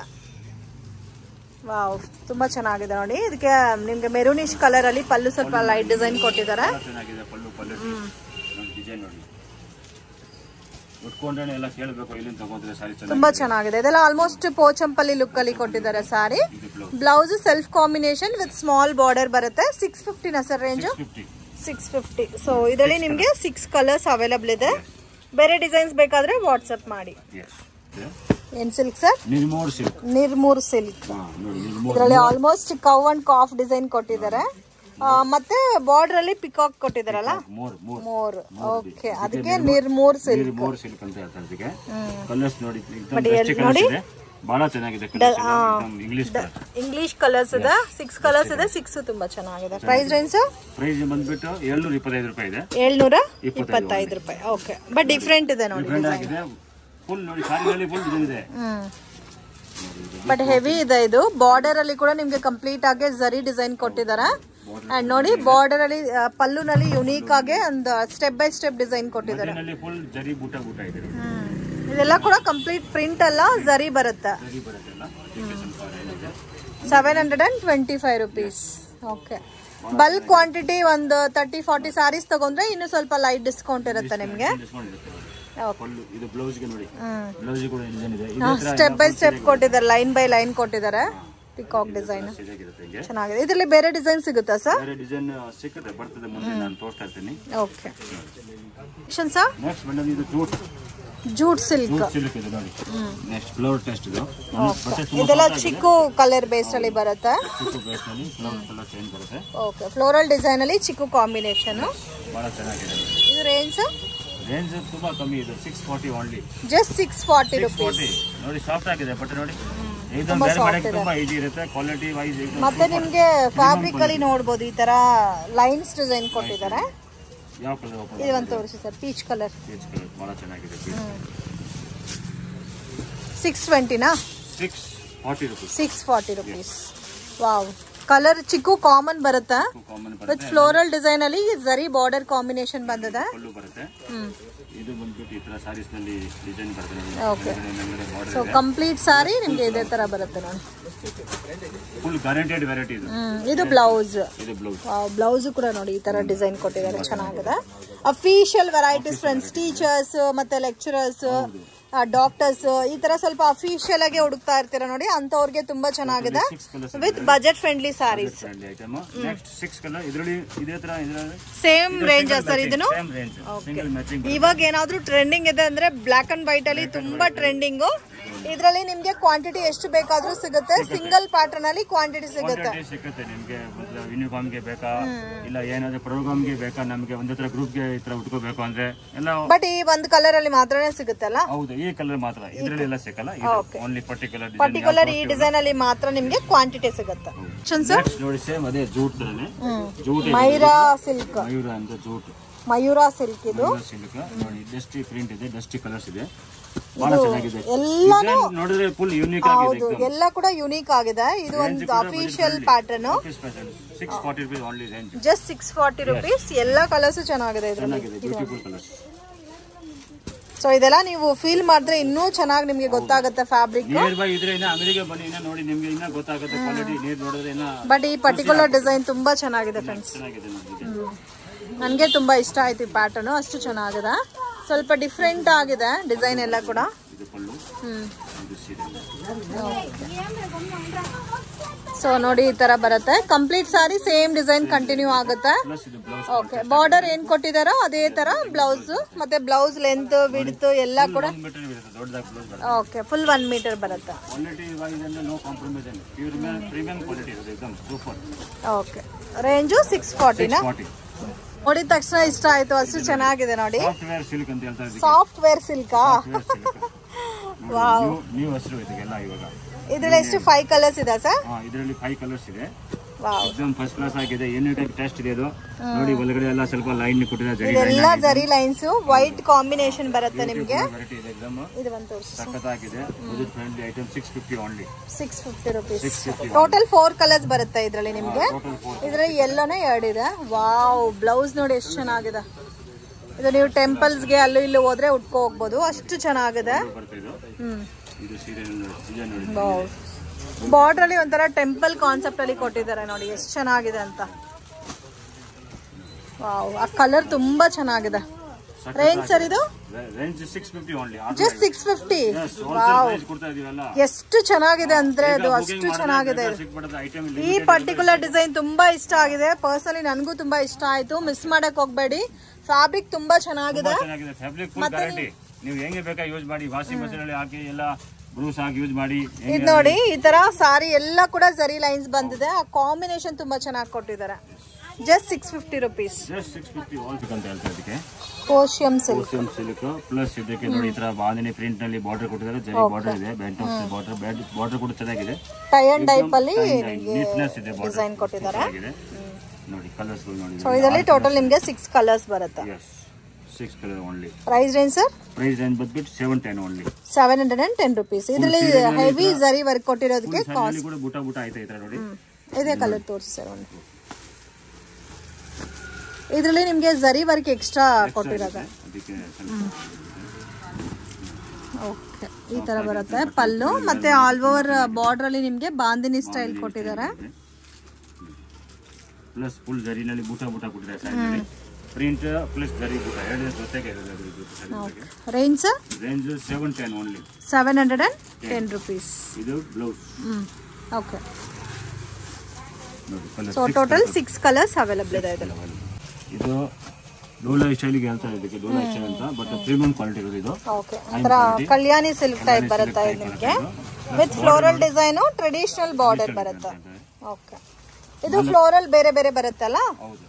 ವಾವ್ ತುಂಬಾ ಚೆನ್ನಾಗಿದೆ ನೋಡಿ. ಇದಕ್ಕೆ ನಿಮ್ಗೆ ಮೆರೂನಿಶ್ ಕಲರ್ ಅಲ್ಲಿ ಪಲ್ಲು ಸ್ವಲ್ಪ ಲೈಟ್ ಡಿಸೈನ್ ಕೊಟ್ಟಿದ್ದಾರೆ. ತುಂಬಾ ಚೆನ್ನಾಗಿದೆ. ಇದೆಲ್ಲ ಆಲ್ಮೋಸ್ಟ್ ಪೋಚಂಪಲ್ಲಿ ಲುಕ್ ಅಲ್ಲಿ ಕೊಟ್ಟಿದ್ದಾರೆ sari. Blouse self combination with small border ಬರುತ್ತೆ. 650 ನ ಸರ್ ರೇಂಜ್? 650. ಸೊ ಇದರಲ್ಲಿ ನಿಮ್ಗೆ 6 ಕಲರ್ಸ್ ಅವೈಲಬಲ್ ಇದೆ. ಬೇರೆ ಡಿಸೈನ್ಸ್ ಬೇಕಾದ್ರೆ ವಾಟ್ಸ್ಆಪ್ ಮಾಡಿ. ಏನ್ ಸಿಲ್ಕ್ ಸರ್? ನಿರ್ಮೂರ್ ಸಿಲ್ಕ್. ಇದರಲ್ಲಿ almost cow and calf design ಕೊಟ್ಟಿದ್ದಾರೆ. ಮತ್ತೆ ಬಾರ್ಡರ್ ಅಲ್ಲಿ ಪಿಕಾಕ್ ಕೊಟ್ಟಿದಾರಲ್ಲ, ಮೋರ್. ಓಕೆ ಅದಕ್ಕೆ ನಿರ್ಮೂರ್ ಸಿಲ್ಕ್. ನೋಡಿ ಬಹಳ ಚೆನ್ನಾಗಿದೆ. ಇಂಗ್ಲಿಷ್ ಕಲರ್ಸ್ ಇದೆ. 6 ಕಲರ್ಸ್ ಇದೆ. 6 ತುಂಬಾ ಚೆನ್ನಾಗಿದೆ. Price range? ಪ್ರೈಸ್ ಬಂದ್ಬಿಟ್ಟು 725 ರೂಪಾಯಿ ಇದೆ. 725 ರೂಪಾಯಿ. ಓಕೆ ಬಟ್ ಡಿಫ್ರೆಂಟ್ ಇದೆ ನೋಡಿ. ಫುಲ್ ನೋಡಿ ಸಾರಿನಲ್ಲಿ ಫುಲ್ ಡಿಸೈನ್ ಇದೆ. ಬಟ್ ಹೆವಿ ಇದೆ. ಇದು ಬಾರ್ಡರ್ ಅಲ್ಲಿ ಕೂಡ ನಿಮ್ಗೆ ಕಂಪ್ಲೀಟ್ ಆಗಿ ಜರಿ ಡಿಸೈನ್ ಕೊಟ್ಟಿದ್ದಾರೆ. ಅಂಡ್ ನೋಡಿ ಬಾರ್ಡರ್ ಅಲ್ಲಿ ಪಲ್ಲುನಲ್ಲಿ ಯುನೀಕ್ ಆಗಿ ಒಂದು ಸ್ಟೆಪ್ ಬೈ ಸ್ಟೆಪ್ ಡಿಸೈನ್ ಕೊಟ್ಟಿದ್ದಾರೆ. ಇದೆಲ್ಲ ಕೂಡ ಕಂಪ್ಲೀಟ್ ಪ್ರಿಂಟ್ ಅಲ್ಲ, ಜರಿ ಬರುತ್ತೆ. 725 ರೂಪೀಸ್. ಓಕೆ ಬಲ್ಕ್ ಕ್ವಾಂಟಿಟಿ ಒಂದು 30-40 ಸಾರೀಸ್ ತಗೊಂಡ್ರೆ ಇನ್ನು ಸ್ವಲ್ಪ ಲೈಟ್ ಡಿಸ್ಕೌಂಟ್ ಇರುತ್ತೆ ನಿಮ್ಗೆ. ಸ್ಟೆಪ್ ಬೈ ಸ್ಟೆಪ್ ಕೊಟ್ಟಿದ್ದಾರೆ, ಲೈನ್ ಬೈ ಲೈನ್ ಕೊಟ್ಟಿದ್ದಾರೆ. ಪಿಕಾಕ್ ಡಿಸೈನ್ ಇದಾಗಿರುತ್ತೆ ಹಿಂಗೆ. ಚೆನ್ನಾಗಿದೆ. ಇದರಲ್ಲಿ ಬೇರೆ ಡಿಸೈನ್ ಸಿಗುತ್ತಾ ಸರ್? ಬೇರೆ ಡಿಸೈನ್ ಸಿಕ್ಕುತ್ತೆ, ಬರ್ತದೆ ಮುಂದೆ ನಾನು ತೋರಿಸ್ತಾ ಇರ್ತೀನಿ. Okay sir. ನೆಕ್ಸ್ಟ್ ಬಂದು ಇದು ಜೂಟ್ ಸಿಲ್ಕ್ ಇದು ನೋಡಿ. ನೆಕ್ಸ್ಟ್ ಫ್ಲವರ್ ಟೆಸ್ಟ್ ಇದು. ಇದೆಲ್ಲ ಚಿಕ್ಕು ಕಲರ್ ಬೇಸ್ ಅಲ್ಲಿ ಬರುತ್ತೆ. ಚಿಕ್ಕು ಬೇಸ್ ನಲ್ಲಿ ಫ್ಲವರ್ ಕಲರ್ ಚೇಂಜ್ ಬರುತ್ತೆ. ಓಕೆ, ಫ್ಲೋರಲ್ ಡಿಸೈನ್ ಅಲ್ಲಿ ಚಿಕ್ಕು ಕಾಂಬಿನೇಷನ್. ಬಹಳ ಚೆನ್ನಾಗಿದೆ. ಇದು ರೇಂಜ್ ತುಂಬಾ ಕಮ್ಮಿ ಇದೆ, 640 ಓನ್ಲಿ. Just 640 rupees. ನೋಡಿ ಸಾಫ್ಟ್ ಆಗಿದೆ ಬಟ್ಟೆ ನೋಡಿ. ಇದನ್ನ ಬೇರೆ ಮಾಡಕ್ಕೆ ತುಂಬಾ ಈಜಿ ಇರುತ್ತೆ, ಕ್ವಾಲಿಟಿ ವೈಸ್. ಮತ್ತೆ ನಿಮಗೆ ಫ್ಯಾಬ್ರಿಕ್ ಅಲ್ಲಿ ನೋಡಬಹುದು ಈ ತರ ಲೈನ್ಸ್ ಡಿಸೈನ್ ಕೊಟ್ಟಿದ್ದಾರೆ. ಯಾವ ಕಲರ್? ಇದು ಒಂದು ತೋರಿಸಿ ಸರ್. Peach colour. ಬಹಳ ಚೆನ್ನಾಗಿದೆ. 620 ನಾ? 640 ರೂಪೀಸ್. ವಾವ್, ಕಲರ್ ಚಿಕ್ಕು ಕಾಮನ್ ಬರುತ್ತೆ ವಿತ್ ಫ್ಲೋರಲ್ ಡಿಸೈನ್ ಅಲ್ಲಿ ಜರಿ ಬಾರ್ಡರ್ ಕಾಂಬಿನೇಷನ್ ಬಂದಿದೆ. ಇದು ಬಂದ್ಬಿಟ್ಟು ಈ ತರ ಸಾರೀಸ್ ನಲ್ಲಿ ಡಿಸೈನ್ ಬರುತ್ತೆ. ಓಕೆ, ಸೊ ಕಂಪ್ಲೀಟ್ ಸಾರಿ ನಿಮಗೆ ಇದೇ ತರ ಬರುತ್ತೆ ನೋಡಿ. ಫುಲ್ ಗ್ಯಾರಂಟೆಡ್ ವೆರೈಟಿ ಇದು. ಇದು ಬ್ಲೌಸ್. ವಾವ್, ಬ್ಲೌಸ್ ಕೂಡ ನೋಡಿ ಈ ತರ ಡಿಸೈನ್ ಕೊಟ್ಟಿದ್ದಾರೆ, ಚೆನ್ನಾಗಿದೆ. Official varieties friends. ಟೀಚರ್ಸ್ ಮತ್ತೆ ಲೆಕ್ಚರರ್ಸ್, ಡಾಕ್ಟರ್ಸ್ ಈ ತರ ಸ್ವಲ್ಪ ಅಫಿಷಿಯಲ್ ಆಗಿ ಹುಡುಕ್ತಾ ಇರ್ತೀರಾ ನೋಡಿ, ಅಂತವ್ರಿಗೆ ತುಂಬಾ ಚೆನ್ನಾಗಿದೆ with budget friendly saris. Same range sir ಇದನ್ನು. ಇವಾಗ ಏನಾದ್ರೂ ಟ್ರೆಂಡಿಂಗ್ ಇದೆ ಅಂದ್ರೆ ಬ್ಲಾಕ್ ಅಂಡ್ ವೈಟ್ ಅಲ್ಲಿ ತುಂಬಾ ಟ್ರೆಂಡಿಂಗು. ಇದರಲ್ಲಿ ನಿಮ್ಗೆ ಕ್ವಾಂಟಿಟಿ ಎಷ್ಟು ಬೇಕಾದ್ರೂ ಸಿಗುತ್ತೆ. ಸಿಂಗಲ್ ಪ್ಯಾಟರ್ನ್ ಅಲ್ಲಿ ಕ್ವಾಂಟಿಟಿ ಸಿಗುತ್ತೆ ನಿಮ್ಗೆ. ಯೂನಿಫಾರ್ಮ್ ಗೆ ಬೇಕಾ ಇಲ್ಲ ಏನಾದ್ರು ಪ್ರೋಗ್ರಾಮ್ ಗೆ ಬೇಕಾ, ನಮ್ಗೆ ಒಂದೇ ತರ ಗ್ರೂಪ್ ಗೆ ಈ ತರ ಉಟ್ಕೋಬೇಕು ಅಂದ್ರೆ ಎಲ್ಲ. ಬಟ್ ಈ ಒಂದು ಕಲರ್ ಅಲ್ಲಿ ಮಾತ್ರನೇ ಸಿಗುತ್ತಲ್ಲ? ಹೌದು, ಈ ಕಲರ್ ಮಾತ್ರ, ಇದರಲ್ಲಿ ಎಲ್ಲ ಸಿಗಲ್ಲ. ಓನ್ಲಿ ಪರ್ಟಿಕ್ಯುಲರ್ ಈ ಡಿಸೈನ್ ಅಲ್ಲಿ ಮಾತ್ರ ನಿಮ್ಗೆ ಕ್ವಾಂಟಿಟಿ ಸಿಗುತ್ತೆ. ನೋಡಿ ಸೇಮ್ ಅದೇ ಜೂಟ್ ತರನೇ. ಮಯೂರಾ ಸಿಲ್ಕ್. ಮಯೂರಾ ಅಂತ ಜೂಟ್. ಮಯೂರಾ ಸಿಲ್ಕ್. ಇದು ಸಿಲ್ಕ್ ನೋಡಿ, ಡಸ್ಟಿ ಪ್ರಿಂಟ್ ಇದೆ, ಡಸ್ಟಿ ಕಲರ್ಸ್ ಇದೆ. ಬಹಳ ಚೆನ್ನಾಗಿದೆ. ಎಲ್ಲಾನು ನೋಡಿದ್ರೆ ಫುಲ್ ಯೂನಿಕ್ ಆಗಿದೆ. ಎಲ್ಲ ಕೂಡ ಯೂನಿಕ್ ಆಗಿದೆ. ಇದು ಒಂದು official pattern. 640 rupees only range. Just 640 rupees. ಎಲ್ಲಾ ಕಲರ್ಸ್ ಚೆನ್ನಾಗಿದೆ ಇದರಲ್ಲಿ. Beautiful colours. ಸೊ ಇದೆಲ್ಲ ನೀವು ಫೀಲ್ ಮಾಡಿದ್ರೆ ಇನ್ನೂ ಚೆನ್ನಾಗಿ ನಿಮಗೆ ಗೊತ್ತಾಗುತ್ತೆ ಫ್ಯಾಬ್ರಿಕ್. ನಿಯರ್ ಬೈ ಇದ್ರೆ ಇನ್ನ ಅಂಗಡಿಗೆ ಬನ್ನಿ, ಇನ್ನ ನೋಡಿ ನಿಮಗೆ ಇನ್ನ ಗೊತ್ತಾಗುತ್ತೆ ಕ್ವಾಲಿಟಿ. ನೀರ್ ನೋಡಿದ್ರೆ ಇನ್ನ. ಬಟ್ ಈ ಪರ್ಟಿಕ್ಯುಲರ್ ಡಿಸೈನ್ ತುಂಬಾ ಚೆನ್ನಾಗಿದೆ ಫ್ರೆಂಡ್ಸ್. ನನಗೆ ತುಂಬಾ ಇಷ್ಟ ಆಯ್ತು ಈ ಪ್ಯಾಟರ್ನ್, ಅಷ್ಟು ಚೆನ್ನಾಗಿದೆ. ಸ್ವಲ್ಪ ಡಿಫ್ರೆಂಟ್ ಆಗಿದೆ ಡಿಸೈನ್ ಎಲ್ಲ ಕೂಡ. ಸೊ ನೋಡಿ ಈ ತರ ಬರುತ್ತೆ. ಕಂಪ್ಲೀಟ್ ಸಾರಿ ಸೇಮ್ ಡಿಸೈನ್ ಕಂಟಿನ್ಯೂ ಆಗುತ್ತೆ. ಓಕೆ, ಬಾರ್ಡರ್ ಏನ್ ಕೊಟ್ಟಿದಾರೋ ಅದೇ ತರ ಬ್ಲೌಸ್, ಮತ್ತೆ ಬ್ಲೌಸ್ ಲೆಂತ್ ವಿಡ್ತ್ ಎಲ್ಲ ಕೂಡ. ಓಕೆ, ಫುಲ್ 1 ಮೀಟರ್ ಬರುತ್ತೆ. ಓಕೆ, ರೇಂಜು 640 ನಾ? ನೋಡಿದ ತಕ್ಷಣ ಇಷ್ಟ ಆಯ್ತು, ಅಷ್ಟು ಚೆನ್ನಾಗಿದೆ ನೋಡಿ. ಸಾಫ್ಟ್ವೇರ್ ಸಿಲ್ಕಾ? ವಾವ್, ಇದರಲ್ಲಿ ಎಷ್ಟು 5 ಕಲರ್ಸ್ ಇದೆ ಸರ್? ಇದರಲ್ಲಿ 5 ಕಲರ್ಸ್ ಇದೆ. ಎಕ್ದಮ್ ಫಸ್ಟ್ ಕ್ಲಾಸ್ ಆಗಿದೆ. ಯೂನಿಕ್ ಟೆಸ್ಟ್ ಇದೆ ಇದು ನೋಡಿ. ಒಳಗಡೆ ಎಲ್ಲ ಸ್ವಲ್ಪ ಲೈನ್ ಕೊಟ್ಟಿದ್ದಾರೆ, ಇದೆಲ್ಲ ಜರಿ ಲೈನ್ಸ್, ವೈಟ್ ಕಾಂಬಿನೇಷನ್ ಬರುತ್ತೆ ನಿಮಗೆ. ಇದು ಒಂದು ಸಖತ್ತಾಗಿದೆ. Budget friendly item. 650 only. 650 rupees. Total 4 colours ಬರುತ್ತೆ ಇದರಲ್ಲಿ ನಿಮಗೆ. ಇದರಲ್ಲಿ ಎಲ್ಲೋನೇ 2 ಇದೆ. ವಾವ್, ಬ್ಲೌಸ್ ನೋಡಿ ಎಷ್ಟು ಚೆನ್ನಾಗಿದೆ. ಇದು ನೀವು ಟೆಂಪಲ್ಸ್ ಗೆ ಅಲ್ಲೂ ಇಲ್ಲೂ ಹೋದ್ರೆ ಉಟ್ಕೋ ಹೋಗ್ಬೋದು, ಅಷ್ಟು ಚೆನ್ನಾಗಿದೆ. ಬಾರ್ಡರ್ ಅಲ್ಲಿ ಒಂಥರ ಟೆಂಪಲ್ ಕಾನ್ಸೆಪ್ಟ್ ಅಲ್ಲಿ ಕೊಟ್ಟಿದ್ದಾರೆ ನೋಡಿ, ಎಷ್ಟು ಚೆನ್ನಾಗಿದೆ ಅಂತ. ವಾವ್, ಆ ಕಲರ್ ತುಂಬಾ ಚೆನ್ನಾಗಿದೆ. ರೇಂಜ್ ಸರ್ ಇದು? ಜಸ್ಟ್ 650. ವಾವ್, ಎಷ್ಟು ಚೆನ್ನಾಗಿದೆ ಅಂದ್ರೆ ಅದು ಅಷ್ಟು ಚೆನ್ನಾಗಿದೆ. ಈ ಪರ್ಟಿಕ್ಯುಲರ್ ಡಿಸೈನ್ ತುಂಬಾ ಇಷ್ಟ ಆಗಿದೆ. ಪರ್ಸನಲಿ ನನಗೂ ತುಂಬಾ ಇಷ್ಟ ಆಯ್ತು. ಮಿಸ್ ಮಾಡಕ್ ಹೋಗ್ಬೇಡಿ. ಫ್ಯಾಬ್ರಿಕ್ ತುಂಬಾ ಚೆನ್ನಾಗಿದೆ. ನೀವು ಹೆಂಗೆ ಬೇಕಾ ಯೂಸ್ ಮಾಡಿ, ವಾಷಿಂಗ್ ಮಷೀನ್ ಅಲ್ಲಿ ಹಾಕಿ ಎಲ್ಲ ಬ್ರೂಸ್ ಆಗಿ ಯೂಸ್ ಮಾಡಿ. ಇದು ನೋಡಿ ಈ ತರ ಸಾರಿ ಎಲ್ಲ ಕೂಡ ಜರಿ ಲೈನ್ಸ್ ಬಂದಿದೆ. ಆ ಕಾಂಬಿನೇಷನ್ ತುಂಬಾ ಚೆನ್ನಾಗಿ ಕೊಟ್ಟಿದ್ದಾರೆ. Just 650 rupees. ಜಸ್ಟ್ 650 ಆಲ್ ಅಂತ ಹೇಳ್ತಾ ಇದಕ್ಕೆ. ಕೋಶಿಯಂ ಸಿಲ್ಕ್. ಕೋಶಿಯಂ ಸಿಲ್ಕ್ ಪ್ಲಸ್ ಇದಕ್ಕೆ ನೋಡಿ ಈ ತರ ಬಾಂಧನಿ ಪ್ರಿಂಟ್ ನಲ್ಲಿ ಬಾರ್ಡರ್ ಕೊಟ್ಟಿದ್ದಾರೆ. ಜರಿ ಬಾರ್ಡರ್ ಇದೆ, ಬ್ಯಾಂಟ್ ಆಫ್ ಬಾರ್ಡರ್ ಕೂಡ ಚೆನ್ನಾಗಿದೆ. ಟೈ ಅಂಡ್ ಟೈಪ್ ಅಲ್ಲಿ ನೀಟ್ನೆಸ್ ಇದೆ, ಡಿಸೈನ್ ಕೊಟ್ಟಿದ್ದಾರೆ ನೋಡಿ. ಕಲರ್ಸ್ ನೋಡಿ. ಸೊ ಇದರಲ್ಲಿ ಟೋಟಲ್ ನಿಮಗೆ 6 ಕಲರ್ಸ್ ಬರುತ್ತೆ. 6 colour only. Price range sir? Price range ಬಂದ್ಬಿಟ್ಟು 710 ಓನ್ಲಿ. 710 ರೂಪೀಸ್. ಇದರಲ್ಲಿ ಹೆವಿ ಜರಿ ವರ್ಕ್ ಕೊಟ್ಟಿರೋದಕ್ಕೆ ಕಾಸ್ಟ್ ಕೂಡ ಬುಟ ಬುಟ ಐತೆ ಇತರ ನೋಡಿ. ಇದೇ ಕಲರ್ ತೋರಿಸಿ ಸರ್ ಒಂದು. ಇದರಲ್ಲಿ ನಿಮಗೆ ಜರಿ ವರ್ಕ್ ಎಕ್ಸ್ಟ್ರಾ ಕೊಟ್ಟಿರೋದು. ಓಕೆ, ಈ ತರ ಬರುತ್ತೆ ಪಲ್ಲು. ಮತ್ತೆ ಆಲ್ ಓವರ್ ಬಾರ್ಡರ್ ಅಲ್ಲಿ ನಿಮಗೆ ಬಾಂದಿನಿ ಸ್ಟೈಲ್ ಕೊಟ್ಟಿದ್ದಾರೆ. ಪ್ಲಸ್ ಫುಲ್ ಜರಿನಲ್ಲಿ ಬುಟ ಬುಟ ಕೊಟ್ಟಿದ್ದಾರೆ. ಪ್ರಿಂಟ್ ಪ್ಲಸ್ ಜರಿ ಬುಟ ಎರಡು ಜೊತೆಗೆ ಇದೆ. Range sir? Range 710 only. 710 rupees. ಇದು ಬ್ಲೌಸ್. ಓಕೆ. ನೋಡಿ colour. So total 6 colours available ಇದೆ ಇದರಲ್ಲಿ. ಇದು ಡೋಲಾ ಸ್ಟೈಲ್ಗೆ ಹೇಳ್ತಾರೆ ಇದಕ್ಕೆ, ಡೋಲಾ ಸ್ಟೈಲ್ ಅಂತ, ಬಟ್ ಪ್ರೀಮಿಯಂ ಕ್ವಾಲಿಟಿ ಇರೋದು ಇದು. ಓಕೆ, ಒಂಥರ ಕಲ್ಯಾಣಿ ಸಿಲ್ಕ್ ಟೈಪ್ ಬರುತ್ತೆ ಇದು ನಿಮಗೆ, with floral design, traditional border ಬರುತ್ತೆ. ಓಕೆ, ಇದು ಫ್ಲೋರಲ್ ಬೇರೆ ಬೇರೆ ಬರುತ್ತಲ್ಲ? ಹೌದು,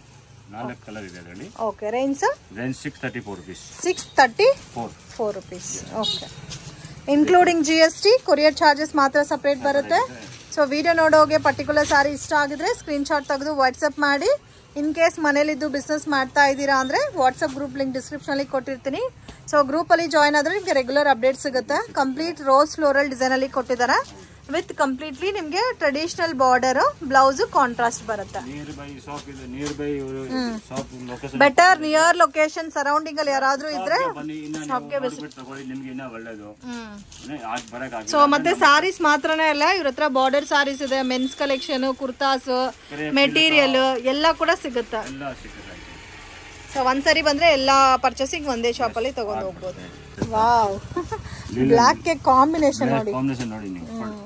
4 ಕಲರ್ ಇದೆ ಅದರಲ್ಲಿ. Okay, range 634 rupees. 634 rupees. Okay, including GST, courier charges ಮಾತ್ರ ಸಪ್ರೇಟ್ ಬರುತ್ತೆ. ಸೊ ವಿಡಿಯೋ ನೋಡೋಗೆ ಪರ್ಟಿಕ್ಯುಲರ್ ಸಾರಿ ಇಷ್ಟ ಆಗಿದ್ರೆ ಸ್ಕ್ರೀನ್ಶಾಟ್ ತೆಗೆದು ವಾಟ್ಸಪ್ ಮಾಡಿ. ಇನ್ ಕೇಸ್ ಮನೇಲಿದ್ದು ಬಿಸ್ನೆಸ್ ಮಾಡ್ತಾ ಇದ್ದೀರಾ ಅಂದರೆ ವಾಟ್ಸಪ್ ಗ್ರೂಪ್ ಲಿಂಕ್ ಡಿಸ್ಕ್ರಿಪ್ಷನಲ್ಲಿ ಕೊಟ್ಟಿರ್ತೀನಿ. ಸೊ ಗ್ರೂಪಲ್ಲಿ ಜಾಯ್ನ್ ಆದರೆ ನಿಮಗೆ ರೆಗ್ಯುಲರ್ ಅಪ್ಡೇಟ್ ಸಿಗುತ್ತೆ. ಕಂಪ್ಲೀಟ್ ರೋಸ್ ಫ್ಲೋರಲ್ ಡಿಸೈನಲ್ಲಿ ಕೊಟ್ಟಿದ್ದಾರೆ, ವಿತ್ ಕಂಪ್ಲೀಟ್ಲಿ ನಿಮಗೆ ಟ್ರೆಡಿಷನಲ್ ಬಾರ್ಡರ್, ಬ್ಲೌಸ್ ಕಾಂಟ್ರಾಸ್ಟ್ ಬರುತ್ತೆ. ಬೆಟರ್ ನಿಯರ್ ಲೊಕೇಶನ್ ಸರೌಂಡಿಂಗ್ ಅಲ್ಲಿ ಯಾರಾದ್ರೂ ಇದ್ರೆ ಶಾಪ್ಗೆ ವಿಸಿಟ್. ಸೊ ಮತ್ತೆ ಸಾರೀಸ್ ಮಾತ್ರನೇ ಅಲ್ಲ, ಇವ್ರ ಹತ್ರ ಬಾರ್ಡರ್ ಸಾರೀಸ್ ಇದೆ, ಮೆನ್ಸ್ ಕಲೆಕ್ಷನ್, ಕುರ್ತಾಸ್, ಮೆಟೀರಿಯಲ್ ಎಲ್ಲ ಕೂಡ ಸಿಗುತ್ತೆ. ಸೊ ಒಂದ್ಸರಿ ಬಂದ್ರೆ ಎಲ್ಲಾ ಪರ್ಚೇಸಿಂಗ್ ಒಂದೇ ಶಾಪ್ ಅಲ್ಲಿ ತಗೊಂಡು ಹೋಗ್ಬೋದು. ವಾವ್, ಬ್ಲಾಕ್ ಗೆ ಕಾಂಬಿನೇಷನ್ ನೋಡಿ.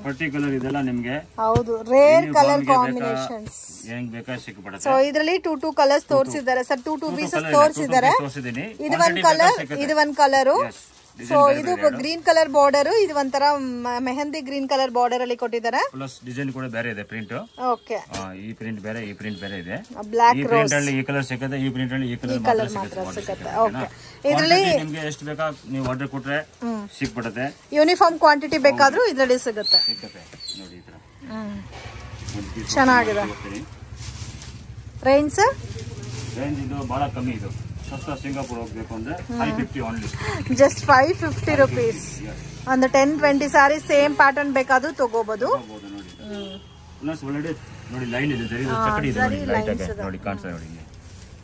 ಪರ್ಟಿಕ್ಯುಲರ್ ಇದೆಲ್ಲ ನಿಮಗೆ ಹೌದು, ರೇರ್ ಕಲರ್ ಕಾಂಬಿನೇಷನ್ಸ್. ಹೆಂಗ್ ಬೇಕಾದ್ರೆ ಸಿಕ್ಬಿಡುತ್ತೆ. ಸೊ ಇದರಲ್ಲಿ 2 ಕಲರ್ಸ್ ತೋರಿಸಿದ್ದಾರೆ ಸರ್, 2 ಪೀಸಸ್ ತೋರಿಸಿದ್ದಾರೆ. ಇದು ಒಂದ್ ಕಲರ್, ಇದು ಒಂದ್ ಕಲರು. ಸೊ ಇದು ಗ್ರೀನ್ ಕಲರ್ ಬಾರ್ಡರ್, ಇದು ಒಂಥರ ಮೆಹಂದಿ ಗ್ರೀನ್ ಕಲರ್ ಬಾರ್ಡರ್ ಅಲ್ಲಿ ಕೊಟ್ಟಿದ್ದಾರೆ. ಪ್ಲಸ್ ಡಿಸೈನ್ ಕೂಡ ಬೇರೆ ಇದೆ, ಪ್ರಿಂಟ್. ಓಕೆ, ಈ ಪ್ರಿಂಟ್ ಬೇರೆ, ಈ ಪ್ರಿಂಟ್ ಬೇರೆ ಇದೆ. ಬ್ಲಾಕ್ ಈ ಪ್ರಿಂಟ್ ಅಲ್ಲಿ ಈ ಕಲರ್ ಸಿಗುತ್ತೆ, ಈ ಪ್ರಿಂಟ್ ಅಲ್ಲಿ ಈ ಕಲರ್ ಮಾತ್ರ ಸಿಗುತ್ತೆ. ಓಕೆ, ಇದರಲ್ಲಿ ನಿಮಗೆ ಎಷ್ಟು ಬೇಕಾ ನೀವು ಆರ್ಡರ್ ಕೊಟ್ರೆ ಸಿಕ್ಬಿಡುತ್ತೆ. ಯೂನಿಫಾರ್ಮ್ ಕ್ವಾಂಟಿಟಿ ಬೇಕಾದ್ರೂ ಇದರಲ್ಲಿ ಸಿಗುತ್ತೆ. ನೋಡಿ ಈ ತರ ಚೆನ್ನಾಗಿದೆ. ರೇಂಜ್ ಇದು ಬಹಳ ಕಮ್ಮಿ. ಇದು ಸಸ್ತಾ ಸಿಂಗಾಪುರ್ ಹೋಗ್ಬೇಕು ಅಂದ್ರೆ 550 ಓನ್ಲಿ. Just 550 rupees. ಒಂದು 10-20 ಸಾರಿ ಸೇಮ್ ಪ್ಯಾಟರ್ನ್ ಬೇಕಾದ್ರೂ ತಗೋಬಹುದು. ಪ್ಲಸ್ ಒಳ್ಳೆ ನೋಡಿ ಲೈನ್ ಇದೆ, ಚಕಡಿ ಇದೆ ನೋಡಿ, ಲೈಟ್ ಆಗಿ ನೋಡಿ ಕಾಣಿಸ್ತಾ ನೋಡಿ,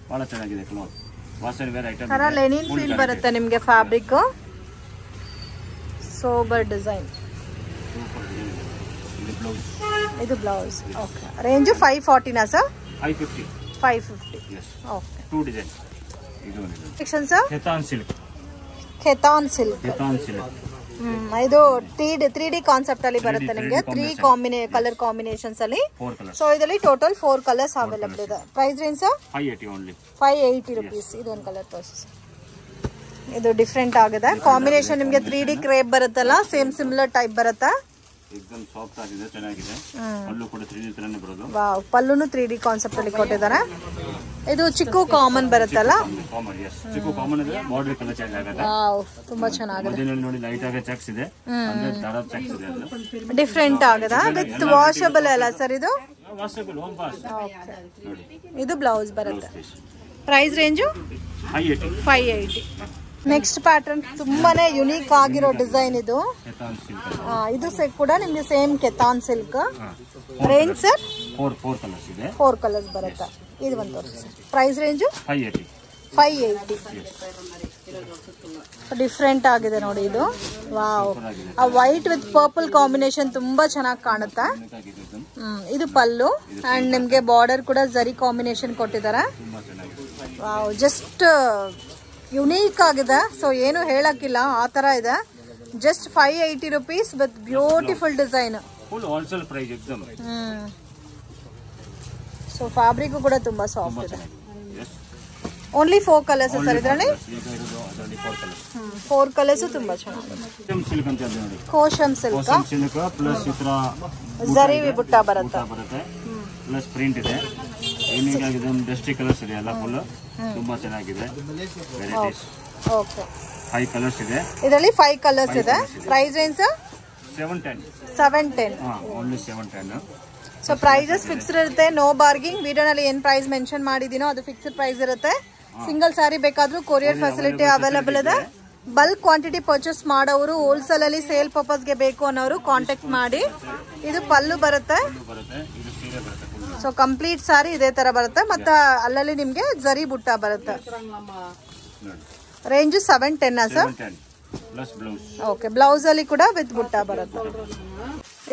ಬಹಳ ಚೆನ್ನಾಗಿದೆ ಕ್ಲಾತ್. ವಾಸನೆ ಬೇರೆ ಐಟಮ್ ತರ ಲೆನಿನ್ ಫೀಲ್ ಬರುತ್ತೆ ನಿಮಗೆ. Fabric sober design. ಇದು ಬ್ಲೌಸ್. ಓಕೆ, ರೇಂಜ್ 540 ನಾ ಸರ್? 550. Okay, 2 design. ಇದು section sir Khetan silk. Khetan silk. ಇದು 3D ಕಾನ್ಸೆಪ್ಟ್ ಅಲ್ಲಿ ಬರುತ್ತೆ ನಿಮಗೆ, 3 ಕಲರ್ ಕಾಂಬಿನೇಷನ್ಸ್ ಅಲ್ಲಿ. ಸೊ ಇದರಲ್ಲಿ ಟೋಟಲ್ 4 ಕಲರ್ಸ್ ಅವೈಲೇಬಲ್ ಇದೆ. Price range sir 580 rupees. ಇದು ಒಂದು ಕಲರ್ ತೋರಿಸಿ. ಇದು ಡಿಫ್ರೆಂಟ್ ಆಗಿದೆ ಕಾಂಬಿನೇಷನ್. ನಿಮಗೆ 3D ಕ್ರೇಪ್ ಬರುತ್ತಲ್ಲ, ಸೇಮ್ ಸಿಮಿಲರ್ ಟೈಪ್ ಬರುತ್ತೆ. एकदम ಸಾಫ್ಟ್ ಆಗಿದೆ, ಚೆನ್ನಾಗಿದೆ. ಪಲ್ಲು ಕೂಡ 3D ತರನೇ ಬರೋದು. ವಾವ್, ಪಲ್ಲುನು 3D ಕಾನ್ಸೆಪ್ಟ್ ಅಲ್ಲಿ ಕೊಟ್ಟಿದ್ದಾರೆ. ಇದು ಚಿಕ್ಕು ಕಾಮನ್ ಬರುತ್ತಲ್ಲ? Common, yes. ಚಿಕ್ಕು ಕಾಮನ್ ಇದೆ, ಬಾರ್ಡರ್ ಕಲರ್ ಚೇಂಜ್ ಆಗುತ್ತೆ. ವಾವ್, ತುಂಬಾ ಚೆನ್ನಾಗಿದೆ. ಮಧ್ಯದಲ್ಲಿ ನೋಡಿ ಲೈಟ್ ಆಗಿ ಚೆಕ್ಸ್ ಇದೆ, ಅಂದ್ರೆ ದಾರ ಚೆಕ್ಸ್ ಇದೆ. ಅದು ಡಿಫರೆಂಟ್ ಆಗಿದೆ, ವಿತ್ ವಾಷಬಲ್ ಅಲ್ಲ ಸರ್ ಇದು? Washable, home wash. ಇದು ಬ್ಲೌಸ್ ಬರುತ್ತೆ. Price range 580. ನೆಕ್ಸ್ಟ್ ಪ್ಯಾಟರ್ನ್ ತುಂಬಾನೇ ಯುನೀಕ್ ಆಗಿರೋ ಡಿಸೈನ್ ಇದು. ಇದು ಕೂಡ ನಿಮ್ಗೆ same Katan silk. Range sir 4 colours ಇದೆ, 4 ಕಲರ್ಸ್ ಬರುತ್ತೆ. ಇದು ಒಂದು ತೋರಿಸಿ. Price range 580. ಡಿಫ್ರೆಂಟ್ ಆಗಿದೆ ನೋಡಿ ಇದು. ವಾವ್, ಆ ವೈಟ್ ವಿತ್ ಪರ್ಪಲ್ ಕಾಂಬಿನೇಷನ್ ತುಂಬಾ ಚೆನ್ನಾಗಿ ಕಾಣುತ್ತೆ. ಇದು ಪಲ್ಲು ಅಂಡ್ ನಿಮ್ಗೆ ಬಾರ್ಡರ್ ಕೂಡ ಜರಿ ಕಾಂಬಿನೇಷನ್ ಕೊಟ್ಟಿದ್ದಾರೆ. ವಾವ್, ಜಸ್ಟ್ ಯುನೀಕ್ ಆಗಿದೆ. ಸೊ ಏನು ಹೇಳಕ್ಕಿಲ್ಲ, ಆ ತರ ಇದೆ. Just 580 rupees with beautiful design. Full wholesale price ಎಕ್ದಮ್. ಸೊ ಫ್ಯಾಬ್ರಿಕ್ ಕೂಡ ತುಂಬಾ ಸಾಫ್ಟ್ ಇದೆ. ಓನ್ಲಿ 4 ಕಲರ್ಸ್ ಸರ್ ಇದರಲ್ಲಿ? 4 ಕಲರ್ಸ್ ತುಂಬಾ ಚೆನ್ನಾಗಿದೆ. ಕೋಶಮ್ ಸಿಲ್ಕ್ ಪ್ಲಸ್ ಜರಿ ಬುಟ್ಟ ಬರುತ್ತೆ, ಪ್ಲಸ್ ಪ್ರಿಂಟ್ ಇದೆ. ಯೂನಿಕ್ ಆಗಿದೆ, ಡಸ್ಟಿ ಕಲರ್ಸ್ ಇದೆ ಎಲ್ಲ ಫುಲ್, ತುಂಬಾ ಚೆನ್ನಾಗಿದೆ. ವೆರೈಟೀಸ್. ಓಕೆ, 5 ಕಲರ್ಸ್ ಇದೆ ಇದರಲ್ಲಿ. 5 ಕಲರ್ಸ್ ಇದೆ. Price range 710. Only 710. So prices fixed ಇರುತ್ತೆ, ನೋ ಬಾರ್ಗಿಂಗ್. ವಿಡಿಯೋನಲ್ಲಿ ಏನ್ ಪ್ರೈಸ್ ಮೆನ್ಷನ್ ಮಾಡಿದೀನೋ ಅದು ಫಿಕ್ಸ್ಡ್ ಪ್ರೈಸ್ ಇರುತ್ತೆ. ಸಿಂಗಲ್ ಸಾರಿ ಬೇಕಾದ್ರೂ ಕೊರಿಯರ್ ಫೆಸಿಲಿಟಿ ಅವೈಲೇಬಲ್ ಇದೆ. ಬಲ್ಕ್ ಕ್ವಾಂಟಿಟಿ ಪರ್ಚೇಸ್ ಮಾಡೋರು, ಹೋಲ್ಸೇಲ್ ಅಲ್ಲಿ ಸೇಲ್ ಪರ್ಪಸ್ ಗೆ ಬೇಕು ಅನ್ನೋರು ಕಾಂಟ್ಯಾಕ್ಟ್ ಮಾಡಿ. ಇದು ಪಲ್ಲು ಬರುತ್ತೆ. ಸೊ ಕಂಪ್ಲೀಟ್ ಸಾರಿ ಇದೇ ತರ ಬರುತ್ತೆ, ಮತ್ತೆ ಅಲ್ಲಲ್ಲಿ ನಿಮ್ಗೆ ಜರಿ ಬುಟ್ಟ ಬರುತ್ತೆ. Range 710 sir? ಓಕೆ, ಬ್ಲೌಸ್ ಅಲ್ಲಿ ಕೂಡ ವಿತ್ ಬುಟ್ಟ ಬರುತ್ತೆ.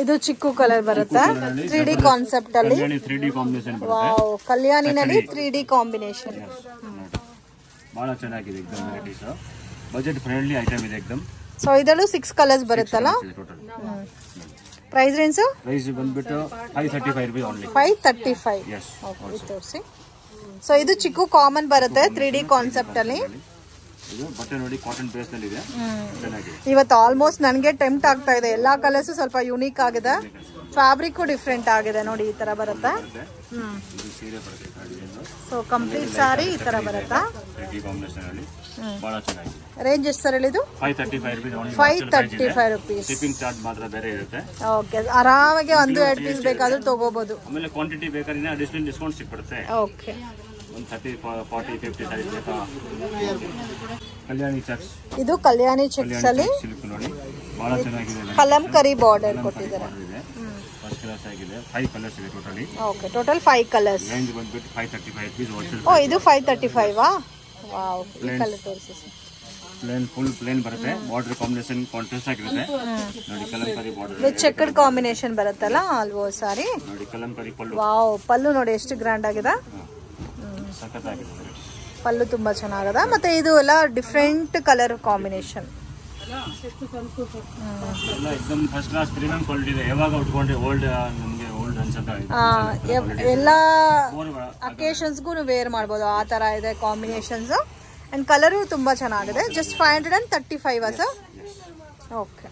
ಇದು ಚಿಕ್ಕು ಕಲರ್ ಬರುತ್ತೆ, 3D ಕಾನ್ಸೆಪ್ಟ್ ಅಲ್ಲಿ. ವಾವ್, ಕಲ್ಯಾಣಿನಲ್ಲಿ 3D ಕಾಂಬಿನೇಷನ್. ಬಹಳ ಚೆನ್ನಾಗಿದೆ, ವೆರೈಟೀಸ್, ಬಜೆಟ್ ಫ್ರೆಂಡ್ಲಿ ಐಟಮ್ ಇದೆ ಎಕ್ದಮ್. ಸೊ ಇದರಲ್ಲೂ 6 ಕಲರ್ಸ್ ಬರುತ್ತಲ್ಲ? ಪ್ರೈಸ್ ರೇಂಜ್ ಬಂದ್ಬಿಟ್ಟು 535 rupees only. 535. Yes. ಓಕೆ ತೋರಿಸಿ. ಸೊ ಇದು ಚಿಕ್ಕು ಕಾಮನ್ ಬರುತ್ತೆ 3D ಕಾನ್ಸೆಪ್ಟ್ ಅಲ್ಲಿ. ಇದು ಬಟ್ಟೆ ನೋಡಿ ಕಾಟನ್ ಬೇಸ್ ನಲ್ಲಿ ಇದೆ. ಇವತ್ತು ಆಲ್ಮೋಸ್ಟ್ ನನಗೆ ಟೆಂಪ್ಟ್ ಆಗ್ತಾ ಇದೆ. ಎಲ್ಲಾ ಕಲರ್ಸ್ ಸ್ವಲ್ಪ ಯೂನಿಕ್ ಆಗಿದೆ, ಫ್ಯಾಬ್ರಿಕ್ ಡಿಫ್ರೆಂಟ್ ಆಗಿದೆ ನೋಡಿ. ಈ ತರ ಬರುತ್ತೆ. ಸೊ ಕಂಪ್ಲೀಟ್ ಸಾರಿ ಈ ತರ ಬರುತ್ತಾ? ಬಹಳ ಚೆನ್ನಾಗಿದೆ. ರೇಂಜ್ ಎಷ್ಟು ಸರ್ ಹೇಳಿದ್ದು? 535 rupees only. 535 rupees. Shipping charge ಮಾತ್ರ ಬೇರೆ ಇರುತ್ತೆ. ಓಕೆ, ಆರಾಮಾಗಿ 1-2 ಪೀಸ್ ಬೇಕಾದ್ರೂ ತಗೋಬಹುದು. ಆಮೇಲೆ ಕ್ವಾಂಟಿಟಿ ಬೇಕಾದ್ರೆ ಅಡಿಷನಲ್ ಡಿಸ್ಕೌಂಟ್ ಸಿಕ್ಬಿಡುತ್ತೆ. ಓಕೆ, ಒಂದು 30, 40, 50 ಸೈಜ್ ಬೇಕಾ? ಕಲ್ಯಾಣಿ ಚೆಕ್ಸ್. ಇದು ಕಲ್ಯಾಣಿ ಚೆಕ್ಸ್ ಅಲ್ಲಿ ಸಿಲ್ಕ್ ನೋಡಿ ಬಹಳ ಚೆನ್ನಾಗಿದೆ. ಕಲಂಕರಿ ಬಾರ್ಡರ್ ಕೊಟ್ಟಿದ್ದಾರೆ. ಫಸ್ಟ್ ಕ್ಲಾಸ್ ಆಗಿದೆ. 5 ಕಲರ್ಸ್ ಇದೆ totally. Okay, total 5 colours. Range ಬಂದ್ಬಿಟ್ಟು 535 rupees ಹೋಲ್ಸೇಲ್. ಓ, ಇದು 535 ಆ? ವಾವ್, ಈ ಕಲರ್ ತೋರಿಸಿ. ಫುಲ್ ಪ್ಲೇನ್ ಬರುತ್ತೆ. ಬಾರ್ಡರ್ ಕಾಂಬಿನೇಷನ್ ಕಾಂಟ್ರಾಸ್ಟ್ ಆಗಿರುತ್ತೆ ನೋಡಿ. Kalamkari border with chequered combination ಬರುತ್ತಲ್ಲ ಅಲ್ವೋ ಸಾರಿ ನೋಡಿ. ಕಲಂಕರಿ ಪಲ್ಲು. ವಾವ್, ಪಲ್ಲು ನೋಡಿ ಎಷ್ಟು ಗ್ರ್ಯಾಂಡ್ ಆಗಿದೆ. ಸಖತ್ತಾಗಿದೆ ಪಲ್ಲು ತುಂಬಾ ಚೆನ್ನಾಗಿದೆ. ಮತ್ತೆ ಇದು ಎಲ್ಲ ಡಿಫ್ರೆಂಟ್ ಕಲರ್ ಕಾಂಬಿನೇಷನ್. ಎಲ್ಲ एकदम ಫಸ್ಟ್ ಕ್ಲಾಸ್ ಪ್ರೀಮಿಯಂ ಕ್ವಾಲಿಟಿ ಇದೆ. ಯಾವಾಗ ಉಟ್ಕೊಂಡ್ರೆ ಓಲ್ಡ್ ನಮಗೆ ಓಲ್ಡ್ ಅನ್ಸುತ್ತೆ. ಎಲ್ಲ ಅಕೇಶನ್ಸ್ಗೂ ವೇರ್ ಮಾಡ್ಬೋದು, ಆ ತರ ಇದೆ ಕಾಂಬಿನೇಷನ್ಸ್. ಅಂಡ್ ಕಲರು ತುಂಬಾ ಚೆನ್ನಾಗಿದೆ. Just 535 sir? ಓಕೆ.